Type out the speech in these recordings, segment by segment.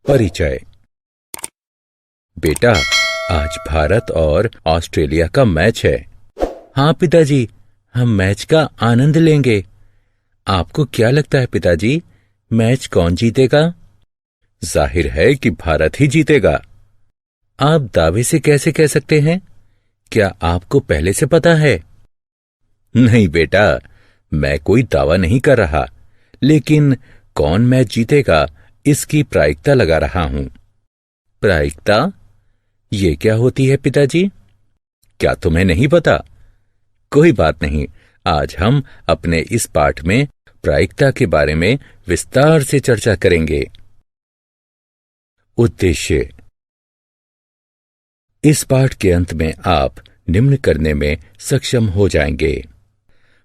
परिचय। बेटा, आज भारत और ऑस्ट्रेलिया का मैच है। हाँ पिताजी, हम मैच का आनंद लेंगे। आपको क्या लगता है पिताजी, मैच कौन जीतेगा? जाहिर है कि भारत ही जीतेगा। आप दावे से कैसे कह सकते हैं? क्या आपको पहले से पता है? नहीं बेटा, मैं कोई दावा नहीं कर रहा, लेकिन कौन मैच जीतेगा इसकी प्रायिकता लगा रहा हूं। प्रायिकता? ये क्या होती है पिताजी? क्या तुम्हें नहीं पता? कोई बात नहीं, आज हम अपने इस पाठ में प्रायिकता के बारे में विस्तार से चर्चा करेंगे। उद्देश्य। इस पाठ के अंत में आप निम्न करने में सक्षम हो जाएंगे।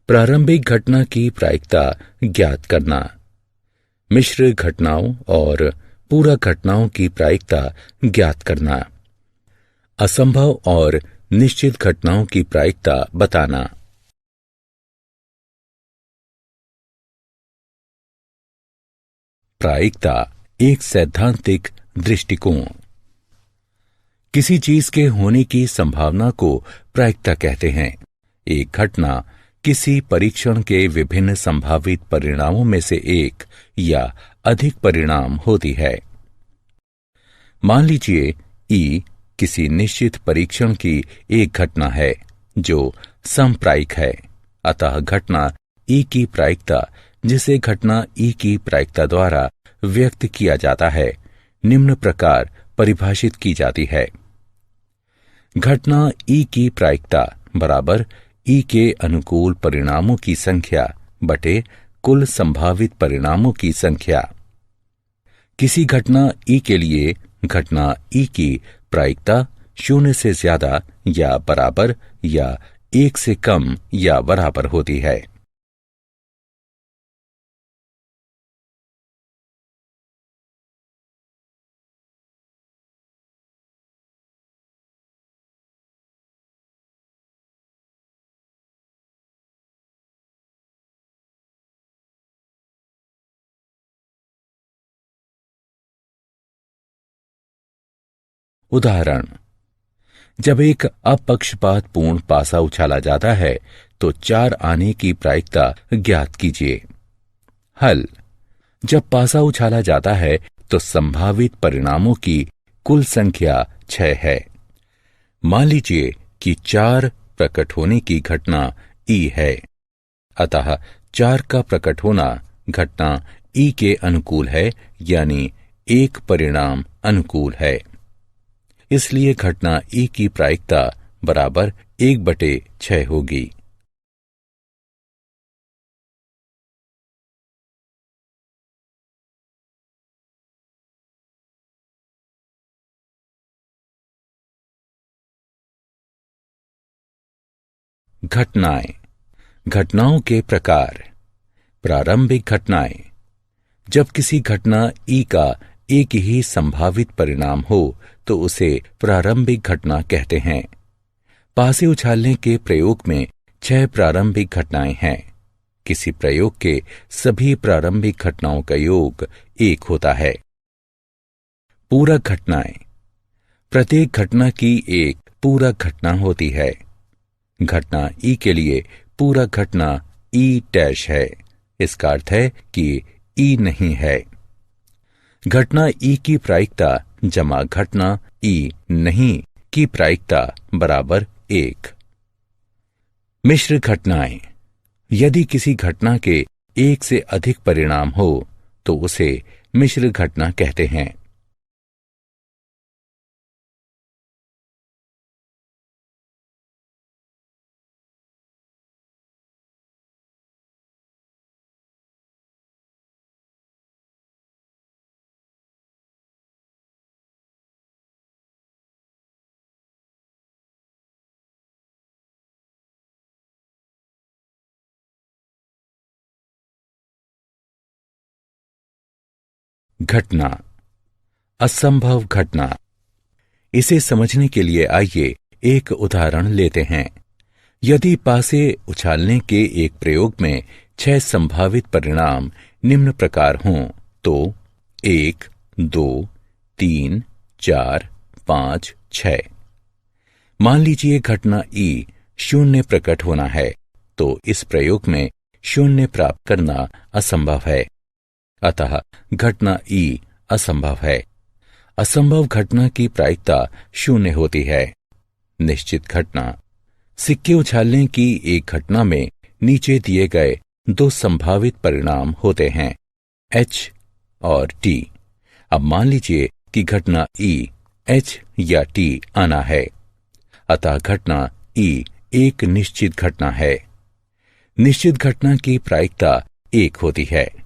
प्रारंभिक घटना की प्रायिकता ज्ञात करना, मिश्र घटनाओं और पूरक घटनाओं की प्रायिकता ज्ञात करना, असंभव और निश्चित घटनाओं की प्रायिकता बताना। प्रायिकता एक सैद्धांतिक दृष्टिकोण। किसी चीज के होने की संभावना को प्रायिकता कहते हैं। एक घटना किसी परीक्षण के विभिन्न संभावित परिणामों में से एक या अधिक परिणाम होती है। मान लीजिए ई किसी निश्चित परीक्षण की एक घटना है जो समप्रायिक है, अतः घटना ई की प्रायिकता, जिसे घटना ई की प्रायिकता द्वारा व्यक्त किया जाता है, निम्न प्रकार परिभाषित की जाती है। घटना ई की प्रायिकता बराबर ई के अनुकूल परिणामों की संख्या बटे कुल संभावित परिणामों की संख्या। किसी घटना ई के लिए घटना ई की प्रायिकता 0 से ज्यादा या बराबर या 1 से कम या बराबर होती है। उदाहरण, जब एक अपक्षपातपूर्ण पासा उछाला जाता है तो 4 आने की प्रायिकता ज्ञात कीजिए। हल, जब पासा उछाला जाता है तो संभावित परिणामों की कुल संख्या 6 है। मान लीजिए कि 4 प्रकट होने की घटना ई है, अतः 4 का प्रकट होना घटना ई के अनुकूल है, यानी एक परिणाम अनुकूल है। इसलिए घटना ई की प्रायिकता बराबर 1/6 होगी। घटनाएं। घटनाओं के प्रकार। प्रारंभिक घटनाएं। जब किसी घटना ई का एक ही संभावित परिणाम हो तो उसे प्रारंभिक घटना कहते हैं। पासे उछालने के प्रयोग में 6 प्रारंभिक घटनाएं हैं। किसी प्रयोग के सभी प्रारंभिक घटनाओं का योग 1 होता है। पूरक घटनाएं। प्रत्येक घटना की एक पूरक घटना होती है। घटना ई के लिए पूरक घटना ई डैश है। इसका अर्थ है कि ई नहीं है। घटना ई की प्रायिकता जमा घटना ई नहीं की प्रायिकता बराबर 1। मिश्र घटनाएं। यदि किसी घटना के एक से अधिक परिणाम हो तो उसे मिश्र घटना कहते हैं। घटना। असंभव घटना। इसे समझने के लिए आइए एक उदाहरण लेते हैं। यदि पासे उछालने के एक प्रयोग में 6 संभावित परिणाम निम्न प्रकार हों तो 1, 2, 3, 4, 5, 6। मान लीजिए घटना ई 0 प्रकट होना है, तो इस प्रयोग में 0 प्राप्त करना असंभव है। अतः घटना ई असंभव है। असंभव घटना की प्रायिकता 0 होती है। निश्चित घटना। सिक्के उछालने की एक घटना में नीचे दिए गए 2 संभावित परिणाम होते हैं, H और T। अब मान लीजिए कि घटना E H या T आना है, अतः घटना E एक निश्चित घटना है। निश्चित घटना की प्रायिकता 1 होती है।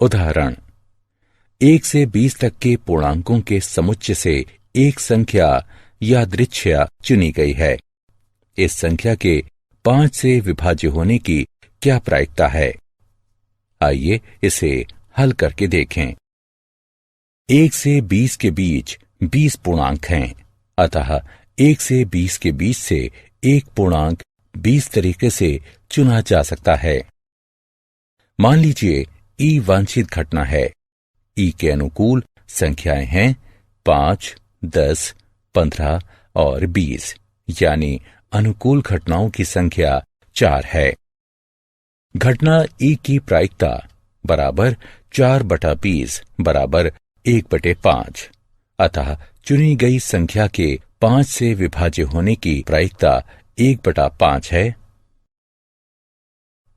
उदाहरण, 1 से 20 तक के पूर्णांकों के समुच्चय से एक संख्या यादृच्छिक चुनी गई है। इस संख्या के 5 से विभाज्य होने की क्या प्रायिकता है? आइए इसे हल करके देखें। 1 से 20 के बीच 20 पूर्णांक हैं, अतः 1 से 20 के बीच से एक पूर्णांक 20 तरीके से चुना जा सकता है। मान लीजिए ई वांछित घटना है। ई के अनुकूल संख्याएं हैं 5, 10, 15 और 20, यानी अनुकूल घटनाओं की संख्या 4 है। घटना ई की प्रायिकता बराबर 4/20 बराबर 1/5, अतः चुनी गई संख्या के 5 से विभाज्य होने की प्रायिकता 1/5 है।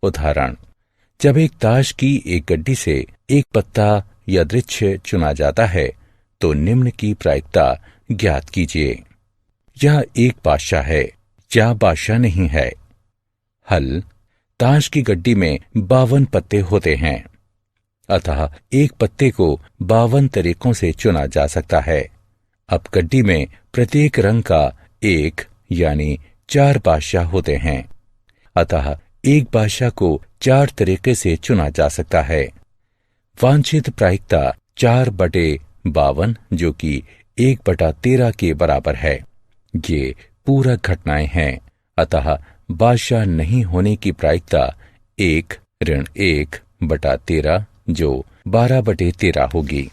उदाहरण, जब एक ताश की एक गड्डी से एक पत्ता यादृच्छिक चुना जाता है, तो निम्न की प्रायिकता ज्ञात कीजिए। यह एक बादशाह है या बादशाह नहीं है। हल, ताश की गड्डी में 52 पत्ते होते हैं, अतः एक पत्ते को 52 तरीकों से चुना जा सकता है। अब गड्डी में प्रत्येक रंग का 1 यानी 4 बादशाह होते हैं, अतः एक बादशाह को 4 तरीके से चुना जा सकता है। वांछित प्रायिकता 4/52 जो कि 1/13 के बराबर है। ये पूरक घटनाएं हैं, अतः बादशाह नहीं होने की प्रायिकता 1-1/13 जो 12/13 होगी।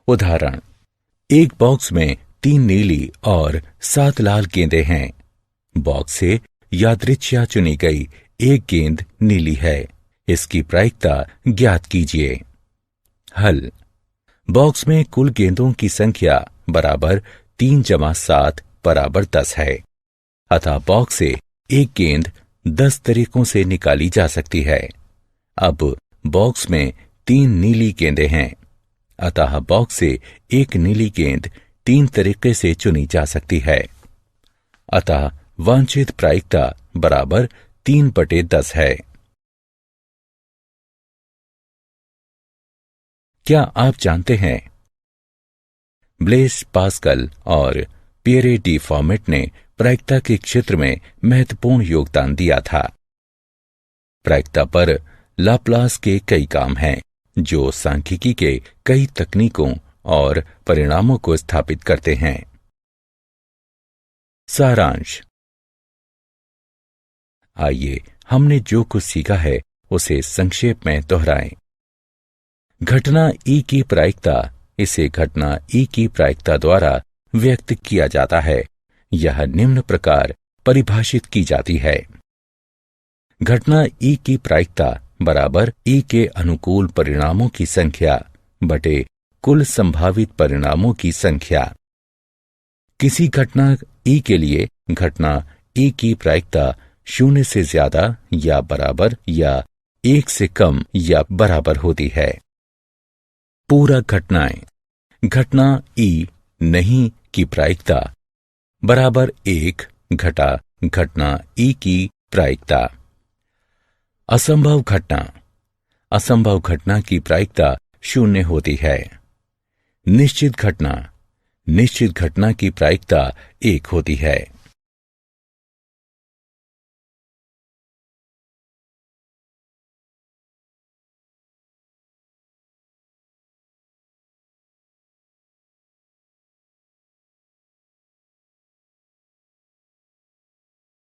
उदाहरण, एक बॉक्स में 3 नीली और 7 लाल गेंदें हैं। बॉक्स से यादृच्छिक चुनी गई एक गेंद नीली है। इसकी प्रायिकता ज्ञात कीजिए। हल, बॉक्स में कुल गेंदों की संख्या बराबर 3 + 7 बराबर 10 है, अतः बॉक्स से एक गेंद 10 तरीकों से निकाली जा सकती है। अब बॉक्स में 3 नीली गेंदें हैं, अतः बॉक्स से एक नीली गेंद 3 तरीके से चुनी जा सकती है। अतः वांछित प्रायिकता बराबर 3/10 है। क्या आप जानते हैं, ब्लेस पास्कल और पियरे डी फॉर्मेट ने प्रायिकता के क्षेत्र में महत्वपूर्ण योगदान दिया था। प्रायिकता पर लाप्लास के कई काम हैं, जो सांख्यिकी के कई तकनीकों और परिणामों को स्थापित करते हैं। सारांश, आइए हमने जो कुछ सीखा है उसे संक्षेप में दोहराएं। घटना ई की प्रायिकता, इसे घटना ई की प्रायिकता द्वारा व्यक्त किया जाता है। यह निम्न प्रकार परिभाषित की जाती है। घटना ई की प्रायिकता बराबर ई के अनुकूल परिणामों की संख्या बटे कुल संभावित परिणामों की संख्या। किसी घटना ई के लिए घटना ई की प्रायिकता 0 से ज्यादा या बराबर या 1 से कम या बराबर होती है। पूरक घटनाएं, घटना ई नहीं की प्रायिकता बराबर 1 घटा घटना ई की प्रायिकता। असंभव घटना, असंभव घटना की प्रायिकता 0 होती है। निश्चित घटना, निश्चित घटना की प्रायिकता 1 होती है।